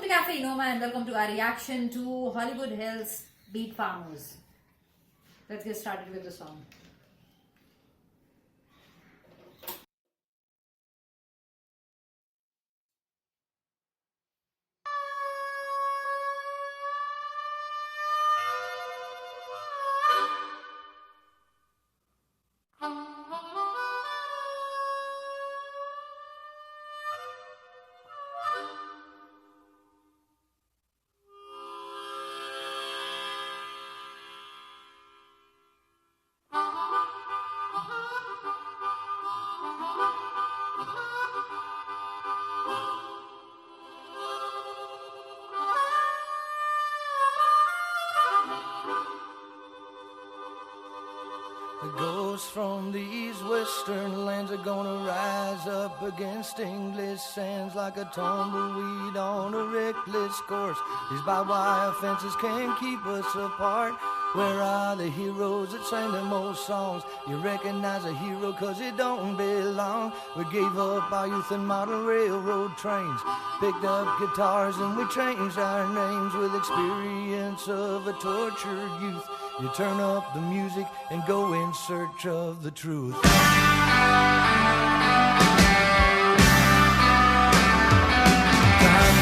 to Cafe Noma and welcome to our reaction to Hollywood Hills Beat Farmers. Let's get started with the song. The ghosts from these western lands are gonna rise up against English sands like a tumbleweed on a reckless course. These barbed wire fences can't keep us apart. Where are the heroes that sang them old songs? You recognize a hero cause it don't belong. We gave up our youth and model railroad trains, picked up guitars and we changed our names. With experience of a tortured youth, you turn up the music and go in search of the truth. Times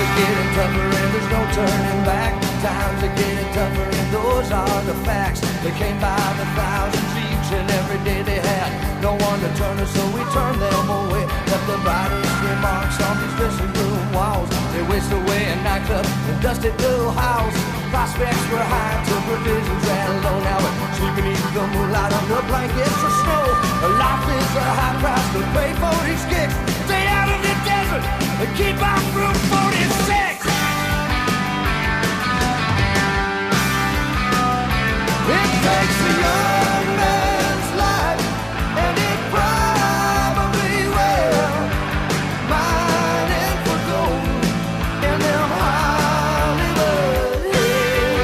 are getting tougher and there's no turning back. Times are getting tougher and those are the facts. They came by the thousands each and every day they had no one to turn us, so we turned them away. Left the brightest remarks on these dressing room walls. They waste away in nightclubs and dusty little houses. Prospects were high till provisions ran low. Now we're sleeping beneath the moonlight under blankets of snow. Life is a high price to pay for these kicks. Stay out of the desert and keep out Route 46. It takes a young man's life, and it probably will. Mining for gold in them Hollywood hills.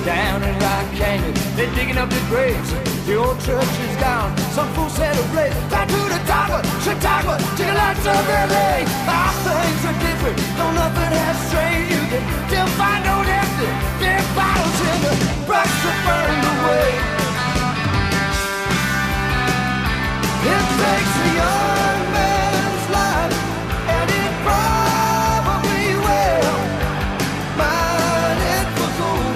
Down in Rock Canyon, they're digging up the graves. The old church is gone, some fool set ablaze. Back to the top of Chicago, to the lights of LA. Our things are different, though nothing has strayed. You can still find old empty beer bottles in the brush that burned away. It takes a young man's life, and it probably will. Mine it for gold.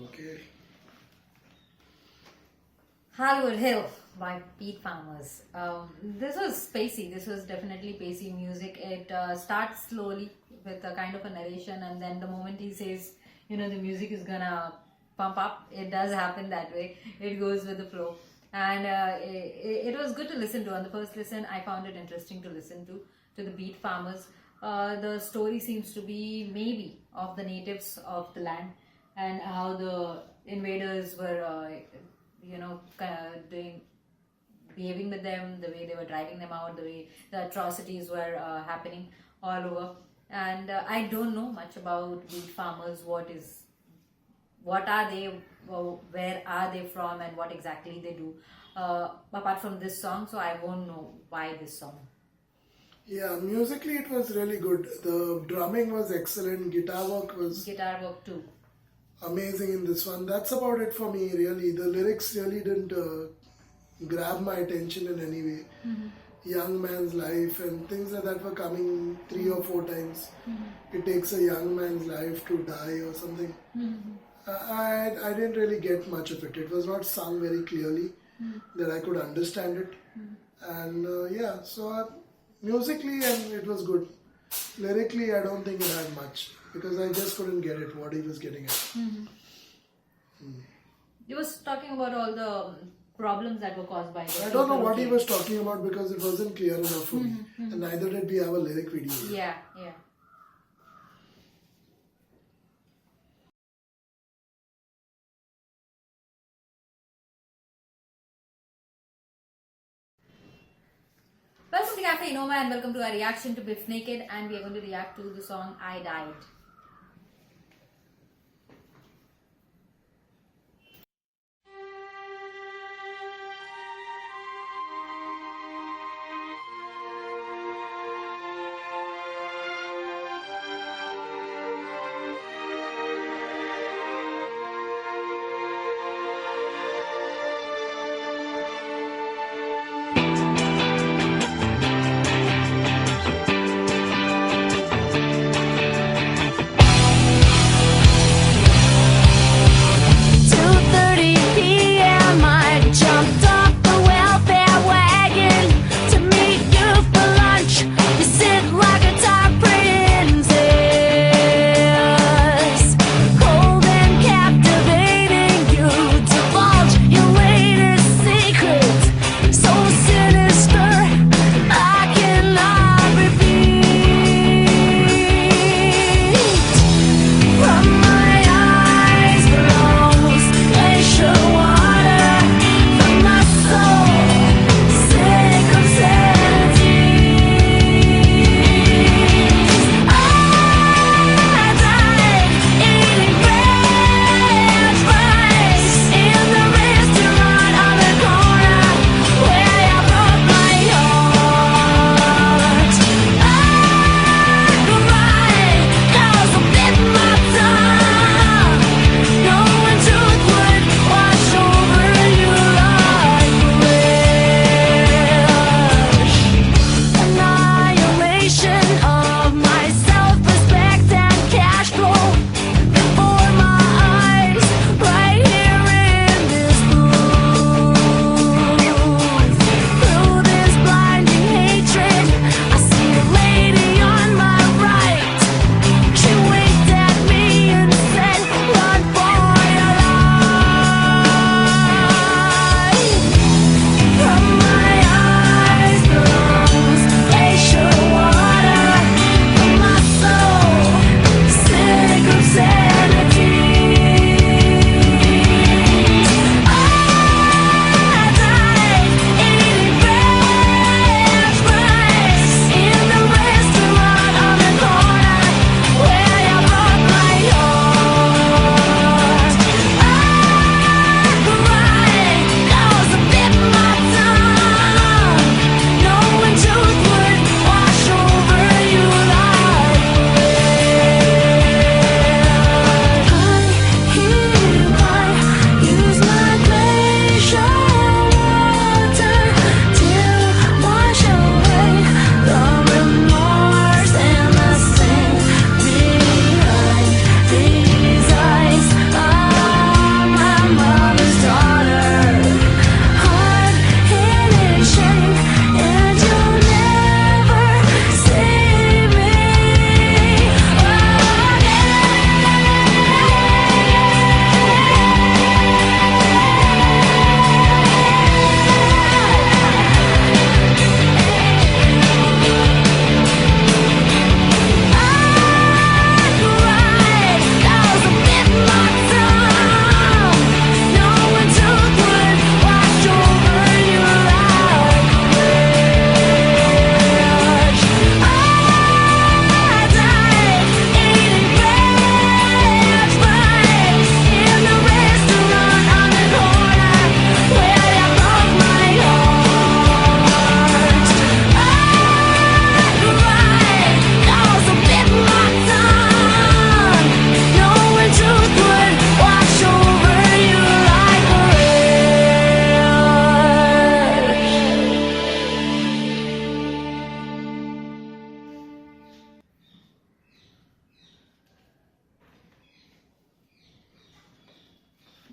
Okay. Hollywood Hill by Beat Farmers. This was spacey. This was definitely pacey music. It starts slowly with a kind of a narration, and then the moment he says, the music is gonna pump up, it does happen that way. It goes with the flow. And it was good to listen to. On the first listen, I found it interesting to listen to the Beat Farmers. The story seems to be maybe of the natives of the land and how the invaders were, doing behaving with them, the way they were driving them out, the way the atrocities were happening all over. And I don't know much about wheat farmers. What are they? Where are they from? And what exactly they do? Apart from this song, so I won't know why this song. Yeah, musically it was really good. The drumming was excellent. Guitar work was Too. amazing in this one. That's about it for me, really. The lyrics really didn't grab my attention in any way. Young man's life and things like that were coming 3 or 4 times. It takes a young man's life to die or something. I didn't really get much of it. It was not sung very clearly that I could understand it. And musically and it was good. Lyrically, I don't think it had much because I just couldn't get it, what he was getting at. He was talking about all the problems that were caused by the I don't know what he okay. was talking about because it wasn't clear enough for me. And neither did we have a lyric video. Yeah. Welcome to Cafe Inoma and welcome to our reaction to BIF Naked, and we are going to react to the song I Died.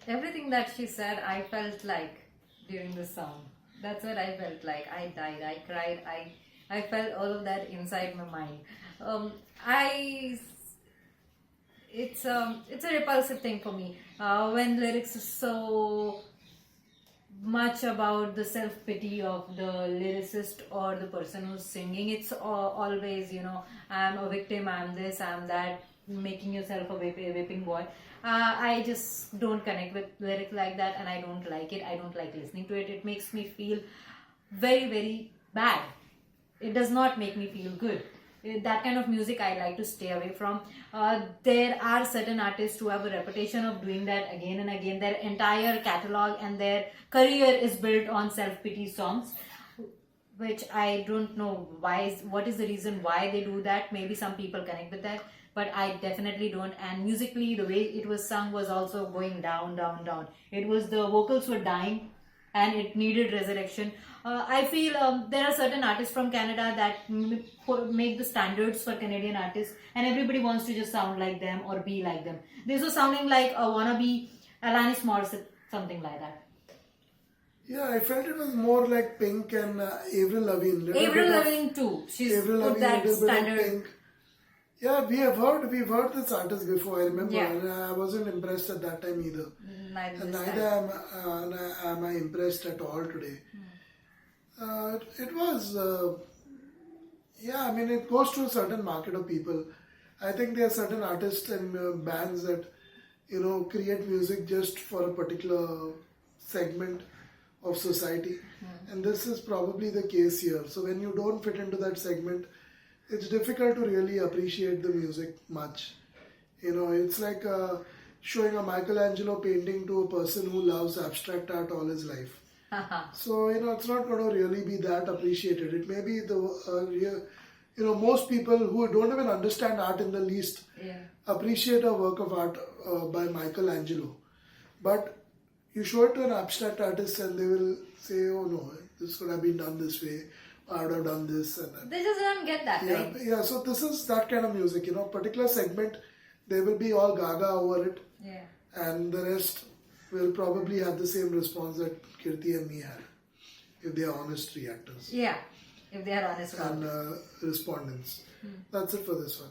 Everything that she said, I felt like during the song. That's what I felt like. I died, I cried, I felt all of that inside my mind. I it's a repulsive thing for me when lyrics is so much about the self pity of the lyricist or the person who's singing. It's always, I'm a victim, I'm this, I'm that, making yourself a whipping boy. I just don't connect with lyrics like that, and I don't like it. I don't like listening to it. It makes me feel very, very bad. It does not make me feel good. That kind of music I like to stay away from. There are certain artists who have a reputation of doing that again and again. Their entire catalog and their career is built on self-pity songs, which I don't know what is the reason why they do that. Maybe some people connect with that, but I definitely don't. And musically, the way it was sung was also going down, down, down. It was, the vocals were dying and it needed resurrection. I feel there are certain artists from Canada that make the standards for Canadian artists, and everybody wants to just sound like them or be like them. This was sounding like a wannabe Alanis Morissette, something like that. Yeah, I felt it was more like Pink and Avril Lavigne. Avril Lavigne too. She's Avril put Lavigne, that little bit of standard. Pink. Yeah, we've heard this artist before. I remember, Yeah. and I wasn't impressed at that time either. Neither And this neither time. am I impressed at all today. It was, yeah, I mean, it goes to a certain market of people. I think there are certain artists and bands that, create music just for a particular segment of society. And this is probably the case here. So when you don't fit into that segment, it's difficult to really appreciate the music much. It's like showing a Michelangelo painting to a person who loves abstract art all his life. So, it's not going to really be that appreciated. It may be most people who don't even understand art in the least appreciate a work of art by Michelangelo. But you show it to an abstract artist and they will say, oh no, this could have been done this way. I would have done this. And They just don't get that, yeah, right? yeah, so this is that kind of music, particular segment, they will be all gaga over it. Yeah. And the rest will probably have the same response that Kirti and me had, if they are honest reactors Yeah, if they are honest about it. and respondents. That's it for this one.